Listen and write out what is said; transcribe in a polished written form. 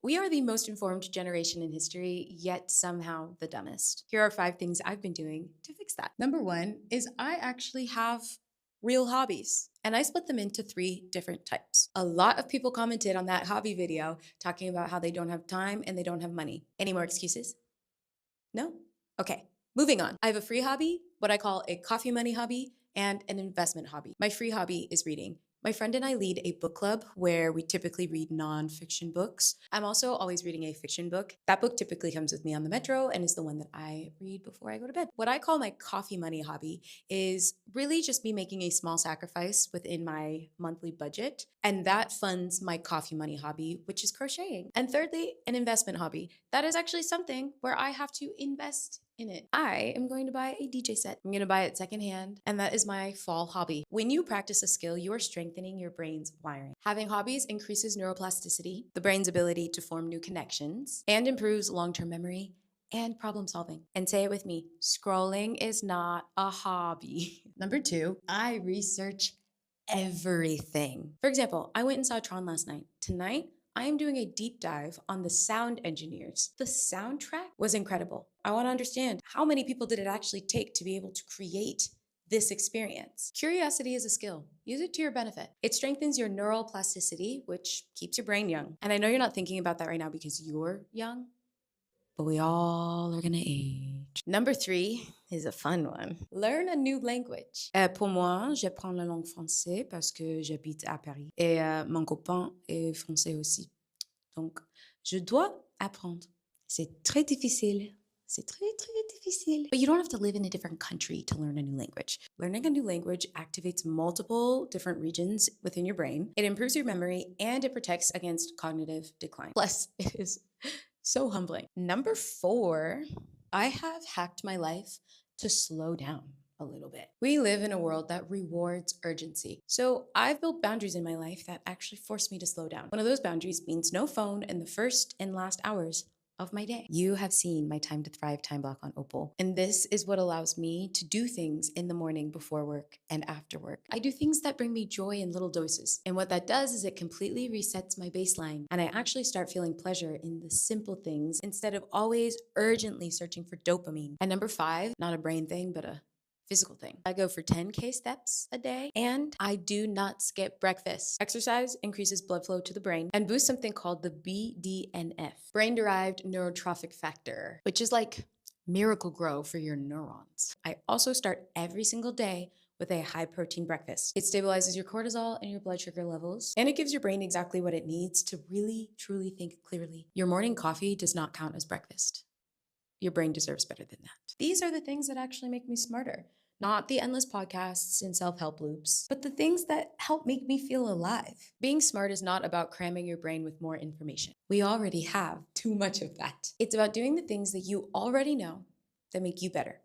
We are the most informed generation in history, yet somehow the dumbest. Here are 5 things I've been doing to fix that. Number 1 is I actually have real hobbies, and I split them into 3 different types. A lot of people commented on that hobby video talking about how they don't have time and they don't have money. Any more excuses? No? Okay, moving on. I have a free hobby, what I call a coffee money hobby, and an investment hobby. My free hobby is reading. My friend and I lead a book club where we typically read nonfiction books. I'm also always reading a fiction book. That book typically comes with me on the metro and is the one that I read before I go to bed. What I call my coffee money hobby is really just me making a small sacrifice within my monthly budget, and that funds my coffee money hobby, which is crocheting. And thirdly, an investment hobby. That is actually something where I have to invest in it. I am going to buy a DJ set. I'm going to buy it secondhand, and that is my fall hobby. When you practice a skill, you are strengthening your brain's wiring. Having hobbies increases neuroplasticity, the brain's ability to form new connections, and improves long-term memory and problem solving. And say it with me, scrolling is not a hobby. Number 2, I research everything. For example, I went and saw Tron last night. Tonight, I am doing a deep dive on the sound engineers. The soundtrack was incredible. I want to understand how many people did it actually take to be able to create this experience. Curiosity is a skill. Use it to your benefit. It strengthens your neural plasticity, which keeps your brain young. And I know you're not thinking about that right now because you're young, but we all are gonna age. Number 3 is a fun one. Learn a new language. Pour moi, j'apprends la langue française parce que j'habite à Paris. Et mon copain est français aussi. Donc, je dois apprendre. C'est très difficile. C'est très, très difficile. But you don't have to live in a different country to learn a new language. Learning a new language activates multiple different regions within your brain. It improves your memory and it protects against cognitive decline. Plus, it is so humbling. Number 4, I have hacked my life to slow down a little bit. We live in a world that rewards urgency. So I've built boundaries in my life that actually force me to slow down. One of those boundaries means no phone in the first and last hours of my day. You have seen my Time to Thrive time block on Opal, and this is what allows me to do things in the morning before work and after work. I do things that bring me joy in little doses, and what that does is it completely resets my baseline, and I actually start feeling pleasure in the simple things instead of always urgently searching for dopamine. And number 5, not a brain thing, but a physical thing. I go for 10K steps a day, and I do not skip breakfast. Exercise increases blood flow to the brain and boosts something called the BDNF, brain-derived neurotrophic factor, which is like miracle grow for your neurons. I also start every single day with a high protein breakfast. It stabilizes your cortisol and your blood sugar levels, and it gives your brain exactly what it needs to really, truly think clearly. Your morning coffee does not count as breakfast. Your brain deserves better than that. These are the things that actually make me smarter. Not the endless podcasts and self-help loops, but the things that help make me feel alive. Being smart is not about cramming your brain with more information. We already have too much of that. It's about doing the things that you already know that make you better.